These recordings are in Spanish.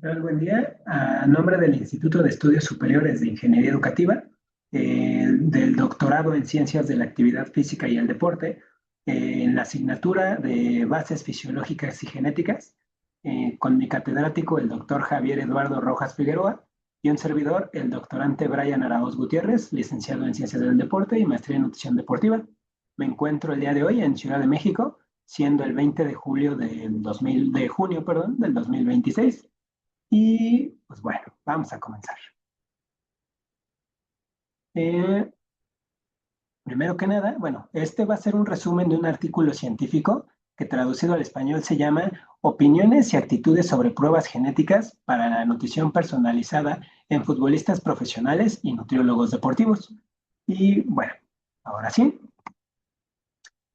tal? Buen día. A nombre del Instituto de Estudios Superiores de Ingeniería Educativa, del doctorado en Ciencias de la Actividad Física y el Deporte, en la asignatura de Bases Fisiológicas y Genéticas, con mi catedrático, el doctor Javier Eduardo Rojas Figueroa, y un servidor, el doctorante Brian Araoz Gutiérrez, licenciado en Ciencias del Deporte y maestría en Nutrición Deportiva. Me encuentro el día de hoy en Ciudad de México, siendo el 20 de julio de junio, perdón, del 2026. Y pues bueno, vamos a comenzar. Eh, Primero que nada, bueno, este va a ser un resumen de un artículo científico que traducido al español se llama Opiniones y actitudes sobre pruebas genéticas para la nutrición personalizada en futbolistas profesionales y nutriólogos deportivos. Y bueno, ahora sí,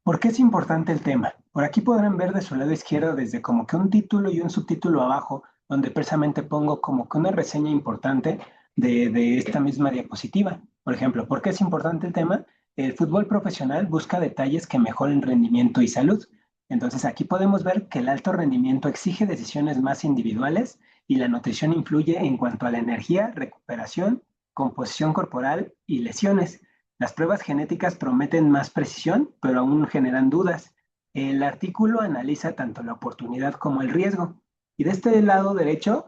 ¿por qué es importante el tema? Por aquí podrán ver de su lado izquierdo desde como que un título y un subtítulo abajo, donde precisamente pongo como que una reseña importante de esta misma diapositiva. Por ejemplo, ¿por qué es importante el tema? El fútbol profesional busca detalles que mejoren rendimiento y salud. Entonces aquí podemos ver que el alto rendimiento exige decisiones más individuales y la nutrición influye en cuanto a la energía, recuperación, composición corporal y lesiones. Las pruebas genéticas prometen más precisión, pero aún generan dudas. El artículo analiza tanto la oportunidad como el riesgo. Y de este lado derecho,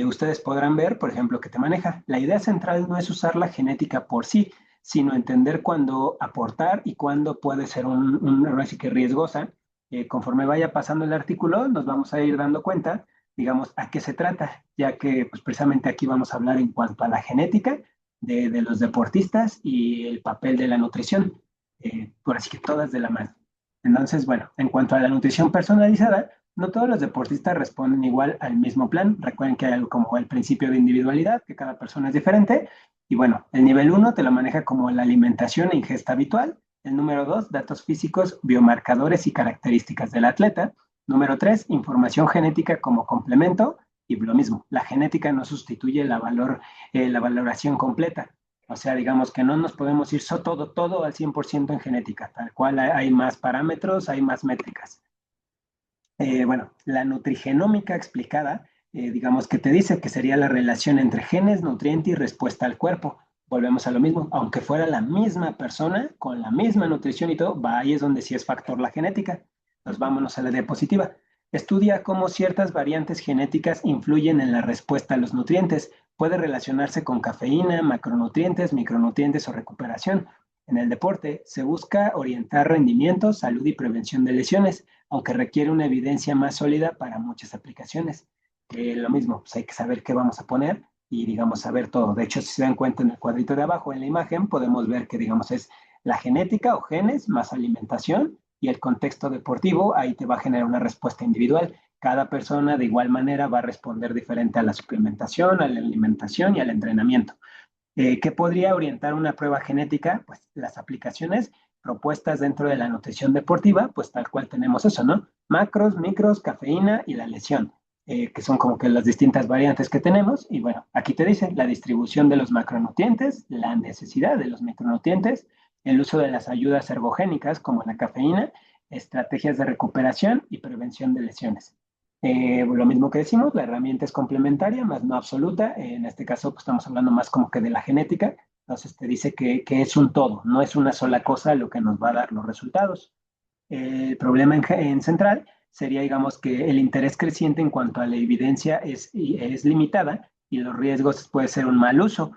ustedes podrán ver, por ejemplo, que te maneja. La idea central no es usar la genética por sí, sino entender cuándo aportar y cuándo puede ser ahora sí que riesgosa. Conforme vaya pasando el artículo, nos vamos a ir dando cuenta, digamos, a qué se trata, ya que pues, precisamente aquí vamos a hablar en cuanto a la genética de los deportistas y el papel de la nutrición, por así que todas de la mano. Entonces, bueno, en cuanto a la nutrición personalizada, no todos los deportistas responden igual al mismo plan. Recuerden que hay algo como el principio de individualidad, que cada persona es diferente. Y bueno, el nivel uno te lo maneja como la alimentación e ingesta habitual. El número 2, datos físicos, biomarcadores y características del atleta. Número 3, información genética como complemento. Y lo mismo, la genética no sustituye la valoración completa. O sea, digamos que no nos podemos ir todo al 100% en genética, tal cual hay más parámetros, hay más métricas. Bueno, la nutrigenómica explicada, digamos que te dice que sería la relación entre genes, nutriente y respuesta al cuerpo. Volvemos a lo mismo, aunque fuera la misma persona, con la misma nutrición y todo, va ahí es donde sí es factor la genética. Entonces vámonos a la diapositiva. Estudia cómo ciertas variantes genéticas influyen en la respuesta a los nutrientes. Puede relacionarse con cafeína, macronutrientes, micronutrientes o recuperación. En el deporte se busca orientar rendimiento, salud y prevención de lesiones, aunque requiere una evidencia más sólida para muchas aplicaciones. Lo mismo, pues hay que saber qué vamos a poner y, digamos, saber todo. De hecho, si se dan cuenta en el cuadrito de abajo, en la imagen, podemos ver que, digamos, es la genética o genes más alimentación y el contexto deportivo, ahí te va a generar una respuesta individual. Cada persona de igual manera va a responder diferente a la suplementación, a la alimentación y al entrenamiento. ¿Qué podría orientar una prueba genética? Pues las aplicaciones propuestas dentro de la nutrición deportiva, pues tal cual tenemos eso, ¿no? Macros, micros, cafeína y la lesión, que son como que las distintas variantes que tenemos. Y bueno, aquí te dice la distribución de los macronutrientes, la necesidad de los micronutrientes, el uso de las ayudas ergogénicas como la cafeína, estrategias de recuperación y prevención de lesiones. Lo mismo que decimos, la herramienta es complementaria, más no absoluta. En este caso, pues, estamos hablando más como que de la genética. Entonces, te dice que es un todo, no es una sola cosa lo que nos va a dar los resultados. El problema en central sería, digamos, que el interés creciente en cuanto a la evidencia es limitada y los riesgos puede ser un mal uso.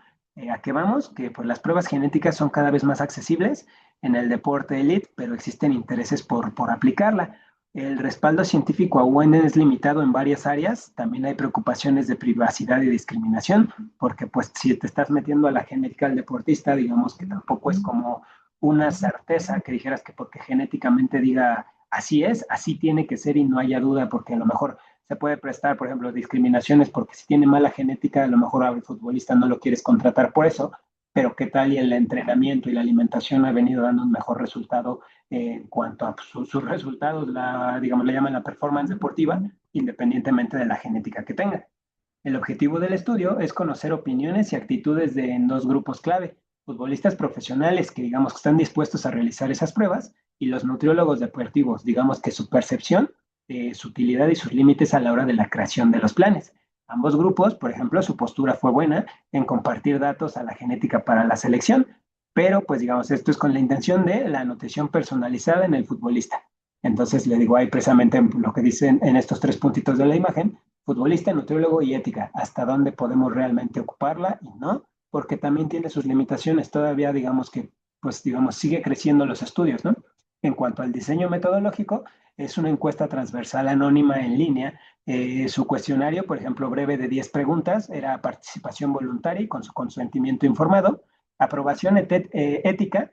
¿A qué vamos? Que pues, las pruebas genéticas son cada vez más accesibles en el deporte elite, pero existen intereses por aplicarla. El respaldo científico aún es limitado en varias áreas. También hay preocupaciones de privacidad y discriminación, porque pues si te estás metiendo a la genética del deportista, digamos que tampoco es como una certeza que dijeras que porque genéticamente diga así es, así tiene que ser y no haya duda, porque a lo mejor se puede prestar, por ejemplo, discriminaciones porque si tiene mala genética, a lo mejor al futbolista no lo quieres contratar por eso, pero qué tal y el entrenamiento y la alimentación ha venido dando un mejor resultado en cuanto a sus resultados, digamos, le llaman la performance deportiva, independientemente de la genética que tenga. El objetivo del estudio es conocer opiniones y actitudes en dos grupos clave, futbolistas profesionales que digamos que están dispuestos a realizar esas pruebas y los nutriólogos deportivos, digamos que su percepción, su utilidad y sus límites a la hora de la creación de los planes. Ambos grupos, por ejemplo, su postura fue buena en compartir datos a la genética para la selección, pero pues digamos, esto es con la intención de la nutrición personalizada en el futbolista. Entonces le digo ahí precisamente lo que dicen en estos tres puntitos de la imagen: futbolista, nutriólogo y ética, hasta dónde podemos realmente ocuparla y no, porque también tiene sus limitaciones. Todavía digamos que, pues digamos, sigue creciendo los estudios, ¿no? En cuanto al diseño metodológico, es una encuesta transversal anónima en línea. Su cuestionario, por ejemplo, breve de 10 preguntas, era participación voluntaria y con su consentimiento informado, aprobación ética,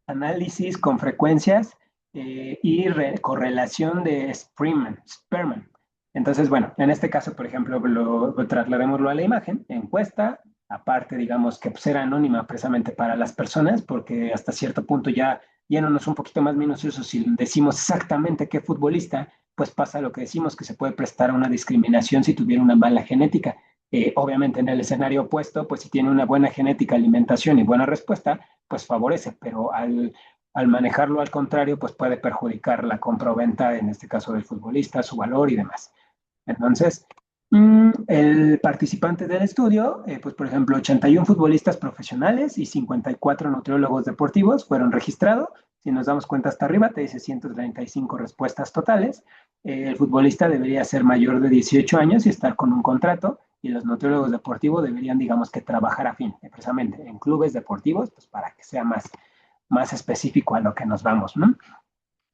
análisis con frecuencias y correlación de Spearman. Entonces, bueno, en este caso, por ejemplo, trasladémoslo a la imagen, encuesta, aparte, digamos que pues, era anónima precisamente para las personas, porque hasta cierto punto ya yéndonos un poquito más minuciosos, si decimos exactamente qué futbolista, pues pasa lo que decimos, que se puede prestar a una discriminación si tuviera una mala genética. Obviamente en el escenario opuesto, pues si tiene una buena genética, alimentación y buena respuesta, pues favorece, pero al manejarlo al contrario, pues puede perjudicar la compra o venta, en este caso del futbolista, su valor y demás. Entonces, el participante del estudio, pues por ejemplo, 81 futbolistas profesionales y 54 nutriólogos deportivos fueron registrados. Si nos damos cuenta hasta arriba, te dice 135 respuestas totales. El futbolista debería ser mayor de 18 años y estar con un contrato, y los nutriólogos deportivos deberían, digamos, que trabajar afín, precisamente en clubes deportivos, pues para que sea más específico a lo que nos vamos, ¿no?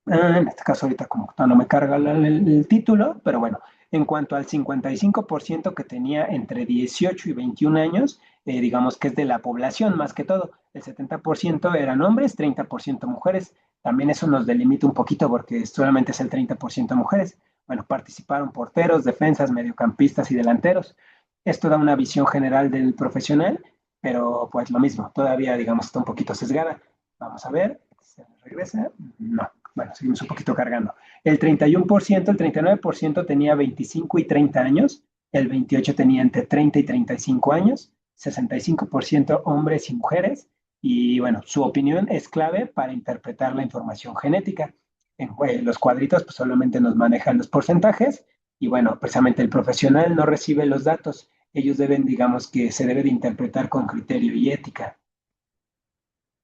En este caso ahorita como no me carga el título, pero bueno, en cuanto al 55% que tenía entre 18 y 21 años, digamos que es de la población más que todo. El 70% eran hombres, 30% mujeres. También eso nos delimita un poquito porque solamente es el 30% mujeres. Bueno, participaron porteros, defensas, mediocampistas y delanteros. Esto da una visión general del profesional, pero pues lo mismo, todavía digamos está un poquito sesgada. Vamos a ver, ¿se regresa? No. Bueno, seguimos un poquito cargando. El 31%, el 39% tenía 25 y 30 años, el 28% tenía entre 30 y 35 años, 65% hombres y mujeres, y bueno, su opinión es clave para interpretar la información genética. En los cuadritos pues solamente nos manejan los porcentajes, y bueno, precisamente el profesional no recibe los datos, ellos deben, digamos que se debe de interpretar con criterio y ética.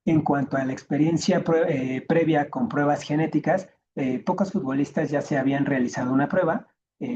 En cuanto a la experiencia previa con pruebas genéticas, pocos futbolistas ya se habían realizado una prueba,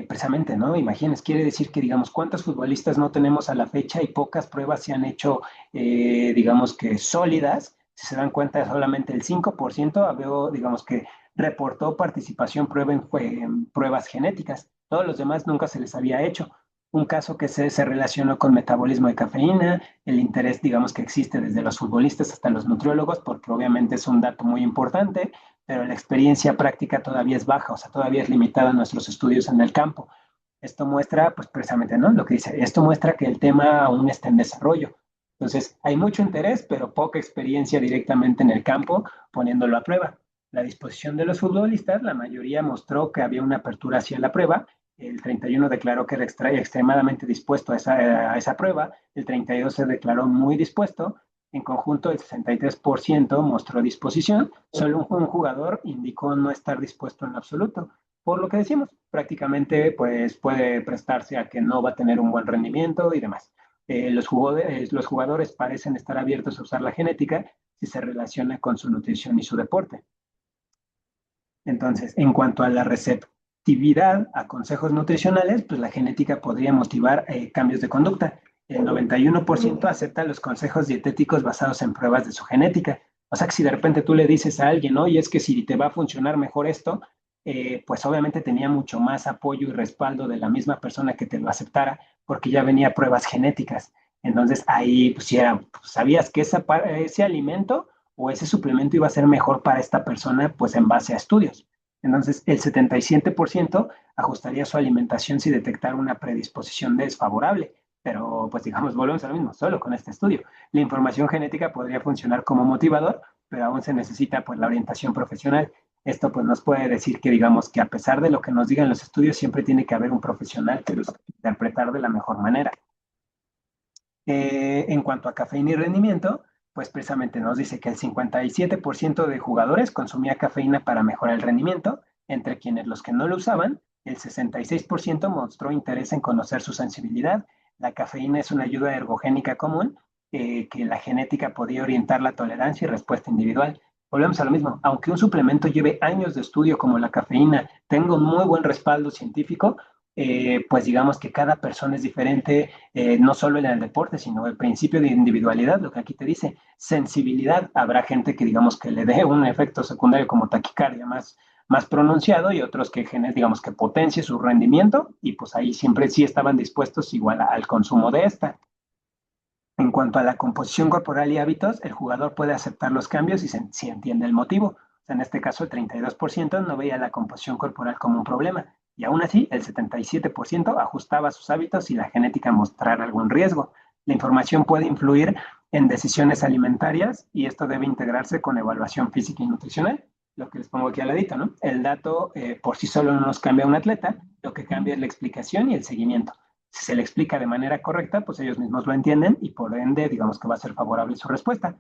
precisamente, ¿no? Imagínense, quiere decir que, digamos, ¿cuántos futbolistas no tenemos a la fecha y pocas pruebas se han hecho, digamos que sólidas? Si se dan cuenta, solamente el 5% había, digamos que reportó participación en pruebas genéticas. Todos los demás nunca se les había hecho. Un caso que se relacionó con metabolismo de cafeína, el interés, digamos, que existe desde los futbolistas hasta los nutriólogos, porque obviamente es un dato muy importante, pero la experiencia práctica todavía es baja, o sea, todavía es limitada a nuestros estudios en el campo. Esto muestra, pues precisamente, ¿no? Lo que dice, esto muestra que el tema aún está en desarrollo. Entonces, hay mucho interés, pero poca experiencia directamente en el campo poniéndolo a prueba. La disposición de los futbolistas, la mayoría mostró que había una apertura hacia la prueba. El 31 declaró que era extremadamente dispuesto a esa prueba, el 32 se declaró muy dispuesto, en conjunto el 63% mostró disposición, solo un jugador indicó no estar dispuesto en absoluto. Por lo que decimos, prácticamente pues puede prestarse a que no va a tener un buen rendimiento y demás. Los jugadores parecen estar abiertos a usar la genética si se relaciona con su nutrición y su deporte. Entonces, en cuanto a la receptividad a consejos nutricionales, pues la genética podría motivar cambios de conducta. El 91% acepta los consejos dietéticos basados en pruebas de su genética. O sea que si de repente tú le dices a alguien, oye, es que si te va a funcionar mejor esto, pues obviamente tenía mucho más apoyo y respaldo de la misma persona que te lo aceptara, porque ya venía pruebas genéticas. Entonces ahí, pues, si era, pues, sabías que ese alimento o ese suplemento iba a ser mejor para esta persona, pues en base a estudios. Entonces, el 77% ajustaría su alimentación si detectara una predisposición desfavorable. Pero, pues digamos, volvemos a lo mismo, solo con este estudio. La información genética podría funcionar como motivador, pero aún se necesita pues la orientación profesional. Esto pues nos puede decir que digamos que a pesar de lo que nos digan los estudios, siempre tiene que haber un profesional que los interpretar de la mejor manera. En cuanto a cafeína y rendimiento, pues precisamente nos dice que el 57% de jugadores consumía cafeína para mejorar el rendimiento, entre quienes los que no lo usaban, El 66% mostró interés en conocer su sensibilidad. La cafeína es una ayuda ergogénica común que la genética podía orientar la tolerancia y respuesta individual. Volvemos a lo mismo. Aunque un suplemento lleve años de estudio como la cafeína, tenga un muy buen respaldo científico, pues digamos que cada persona es diferente, no solo en el deporte, sino el principio de individualidad, lo que aquí te dice, sensibilidad. Habrá gente que digamos que le dé un efecto secundario como taquicardia más pronunciado y otros que digamos que potencie su rendimiento y pues ahí siempre sí estaban dispuestos igual al consumo de esta. En cuanto a la composición corporal y hábitos, el jugador puede aceptar los cambios si entiende el motivo. O sea, en este caso, el 32% no veía la composición corporal como un problema y aún así el 77% ajustaba sus hábitos si la genética mostrara algún riesgo. La información puede influir en decisiones alimentarias y esto debe integrarse con evaluación física y nutricional. Lo que les pongo aquí al ladito, ¿no? El dato por sí solo no nos cambia a un atleta, lo que cambia es la explicación y el seguimiento. Si se le explica de manera correcta, pues ellos mismos lo entienden y por ende, digamos que va a ser favorable su respuesta.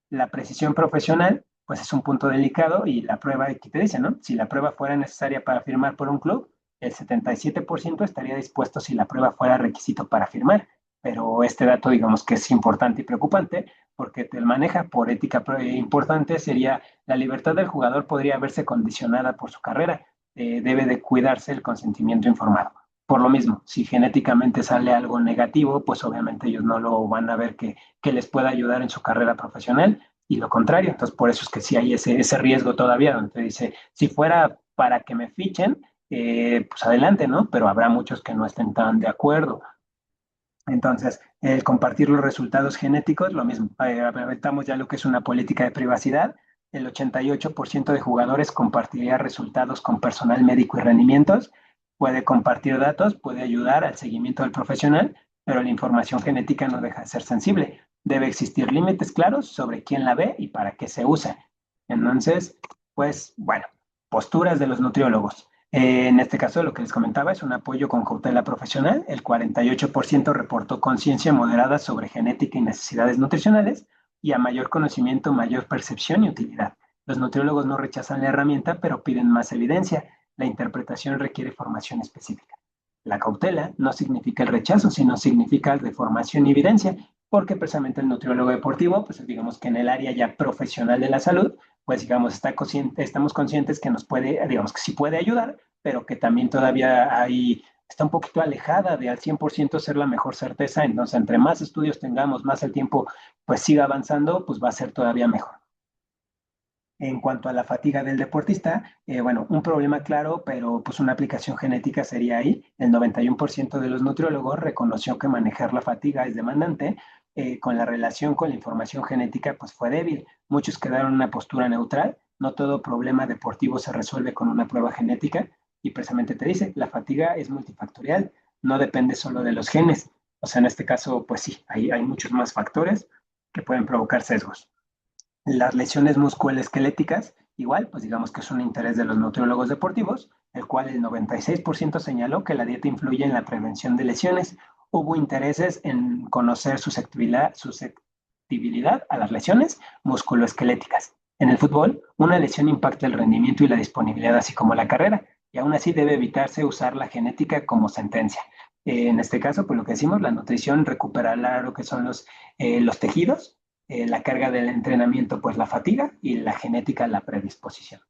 La precisión profesional, pues es un punto delicado y la prueba, aquí te dice, ¿no? Si la prueba fuera necesaria para firmar por un club, el 77% estaría dispuesto si la prueba fuera requisito para firmar. Pero este dato, digamos que es importante y preocupante porque te maneja por ética importante, sería la libertad del jugador podría verse condicionada por su carrera. Debe de cuidarse el consentimiento informado. Por lo mismo, si genéticamente sale algo negativo, pues obviamente ellos no lo van a ver que les pueda ayudar en su carrera profesional y lo contrario. Entonces, por eso es que sí hay ese riesgo todavía, donde dice, si fuera para que me fichen, pues adelante, ¿no? Pero habrá muchos que no estén tan de acuerdo. Entonces, el compartir los resultados genéticos, lo mismo. Aventamos ya lo que es una política de privacidad. El 88% de jugadores compartiría resultados con personal médico y rendimientos. Puede compartir datos, puede ayudar al seguimiento del profesional, pero la información genética no deja de ser sensible. Debe existir límites claros sobre quién la ve y para qué se usa. Entonces, pues bueno, posturas de los nutriólogos. En este caso, lo que les comentaba es un apoyo con cautela profesional. El 48% reportó conciencia moderada sobre genética y necesidades nutricionales y a mayor conocimiento, mayor percepción y utilidad. Los nutriólogos no rechazan la herramienta, pero piden más evidencia. La interpretación requiere formación específica. La cautela no significa el rechazo, sino significa el de formación y evidencia, porque precisamente el nutriólogo deportivo, pues digamos que en el área ya profesional de la salud, pues digamos, estamos conscientes que nos puede, digamos que sí puede ayudar, pero que también todavía está un poquito alejada de al 100% ser la mejor certeza. Entonces, entre más estudios tengamos, más el tiempo pues siga avanzando, pues va a ser todavía mejor. En cuanto a la fatiga del deportista, bueno, un problema claro, pero pues una aplicación genética sería ahí. El 91% de los nutriólogos reconoció que manejar la fatiga es demandante, con la relación con la información genética pues fue débil. Muchos quedaron en una postura neutral. No todo problema deportivo se resuelve con una prueba genética y precisamente te dice, la fatiga es multifactorial, no depende solo de los genes. O sea, en este caso, pues sí, hay muchos más factores que pueden provocar sesgos. Las lesiones musculoesqueléticas, igual, pues digamos que es un interés de los nutriólogos deportivos, el cual el 96% señaló que la dieta influye en la prevención de lesiones. Hubo intereses en conocer susceptibilidad a las lesiones musculoesqueléticas. En el fútbol, una lesión impacta el rendimiento y la disponibilidad, así como la carrera, y aún así debe evitarse usar la genética como sentencia. En este caso, pues lo que decimos, la nutrición recuperará lo que son los tejidos, la carga del entrenamiento, pues la fatiga y la genética, la predisposición.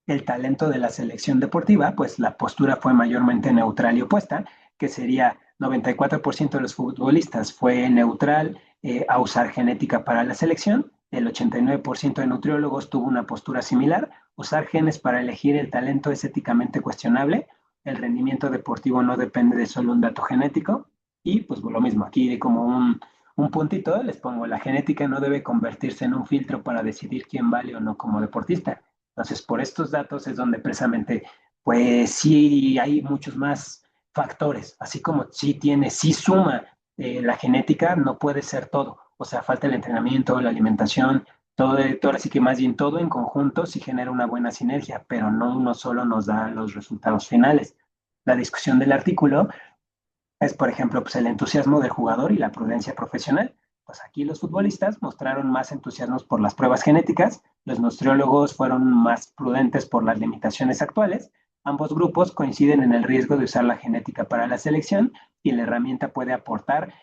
El talento de la selección deportiva, pues la postura fue mayormente neutral y opuesta, que sería 94% de los futbolistas fue neutral a usar genética para la selección, el 89% de nutriólogos tuvo una postura similar, usar genes para elegir el talento es éticamente cuestionable, el rendimiento deportivo no depende de solo un dato genético, y pues lo mismo, aquí como un puntito, les pongo, la genética no debe convertirse en un filtro para decidir quién vale o no como deportista. Entonces, por estos datos es donde precisamente, pues sí hay muchos más factores, así como sí suma la genética, no puede ser todo. O sea, falta el entrenamiento, la alimentación, todo, así que más bien todo en conjunto sí genera una buena sinergia, pero no uno solo nos da los resultados finales. La discusión del artículo es, por ejemplo, pues el entusiasmo del jugador y la prudencia profesional. Pues aquí los futbolistas mostraron más entusiasmos por las pruebas genéticas, los nutriólogos fueron más prudentes por las limitaciones actuales, Ambos grupos coinciden en el riesgo de usar la genética para la selección y la herramienta puede aportar,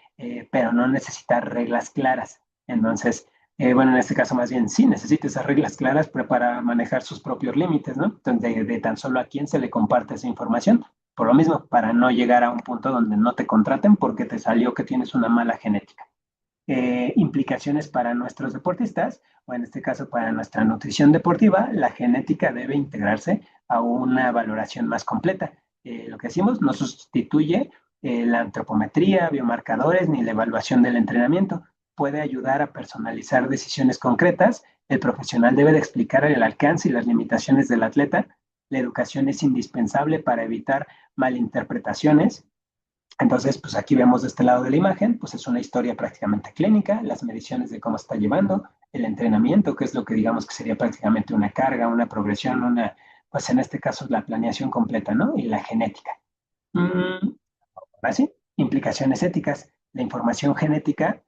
pero no necesita reglas claras. Entonces, bueno, en este caso más bien sí necesita esas reglas claras pero para manejar sus propios límites, ¿no? Entonces, de tan solo a quién se le comparte esa información. Por lo mismo, para no llegar a un punto donde no te contraten porque te salió que tienes una mala genética. Implicaciones para nuestros deportistas, o en este caso para nuestra nutrición deportiva, la genética debe integrarse a una valoración más completa. Lo que decimos no sustituye la antropometría, biomarcadores ni la evaluación del entrenamiento. Puede ayudar a personalizar decisiones concretas. El profesional debe de explicar el alcance y las limitaciones del atleta. La educación es indispensable para evitar malinterpretaciones. Entonces, pues aquí vemos de este lado de la imagen, pues es una historia prácticamente clínica, las mediciones de cómo está llevando, el entrenamiento, que es lo que digamos que sería prácticamente una carga, una progresión, pues en este caso la planeación completa, ¿no? Y la genética. Mm, Ahora sí, implicaciones éticas. La información genética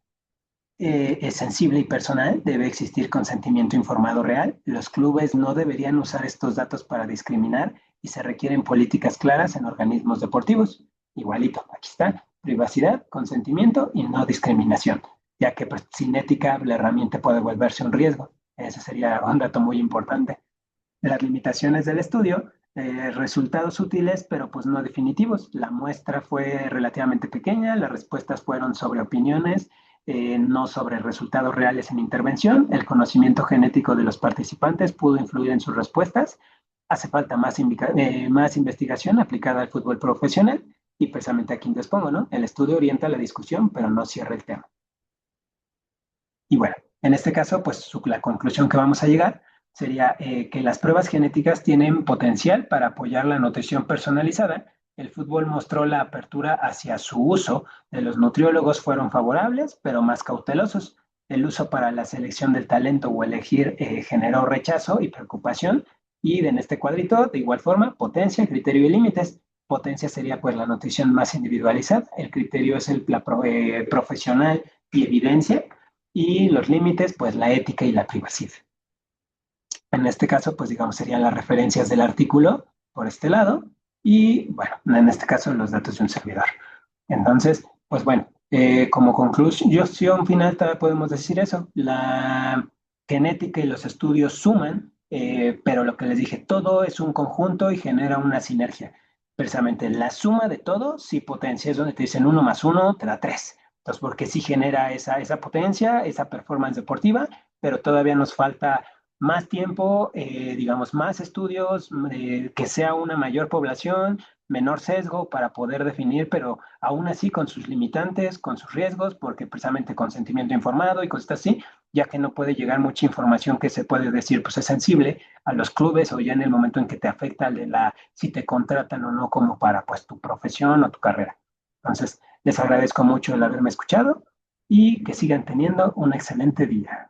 es sensible y personal, debe existir consentimiento informado real. Los clubes no deberían usar estos datos para discriminar y se requieren políticas claras en organismos deportivos. Igualito, aquí está, privacidad, consentimiento y no discriminación, ya que pues, sin ética la herramienta puede volverse un riesgo. Ese sería un dato muy importante. Las limitaciones del estudio, resultados útiles, pero pues no definitivos. La muestra fue relativamente pequeña, las respuestas fueron sobre opiniones, no sobre resultados reales en intervención. El conocimiento genético de los participantes pudo influir en sus respuestas. Hace falta más investigación aplicada al fútbol profesional y precisamente aquí les pongo, ¿no? El estudio orienta la discusión, pero no cierra el tema. Y bueno, en este caso, pues la conclusión que vamos a llegar sería que las pruebas genéticas tienen potencial para apoyar la nutrición personalizada. El fútbol mostró la apertura hacia su uso. De los nutriólogos fueron favorables, pero más cautelosos. El uso para la selección del talento o elegir generó rechazo y preocupación. Y en este cuadrito, de igual forma, potencia, criterio y límites. Potencia sería pues la nutrición más individualizada. El criterio es profesional y evidencia y los límites, pues la ética y la privacidad. En este caso, pues digamos, serían las referencias del artículo por este lado y, bueno, en este caso los datos de un servidor. Entonces, pues bueno, como conclusión final podemos decir eso, la genética y los estudios suman, pero lo que les dije, todo es un conjunto y genera una sinergia. Precisamente la suma de todo sí potencia, es donde te dicen uno más uno te da tres. Entonces, porque sí genera esa potencia, esa performance deportiva, pero todavía nos falta más tiempo, digamos, más estudios, que sea una mayor población, menor sesgo para poder definir, pero aún así con sus limitantes, con sus riesgos, porque precisamente consentimiento informado y cosas así, ya que no puede llegar mucha información que se puede decir, pues es sensible a los clubes o ya en el momento en que te afecta si te contratan o no como para pues tu profesión o tu carrera. Entonces, les agradezco mucho el haberme escuchado y que sigan teniendo un excelente día.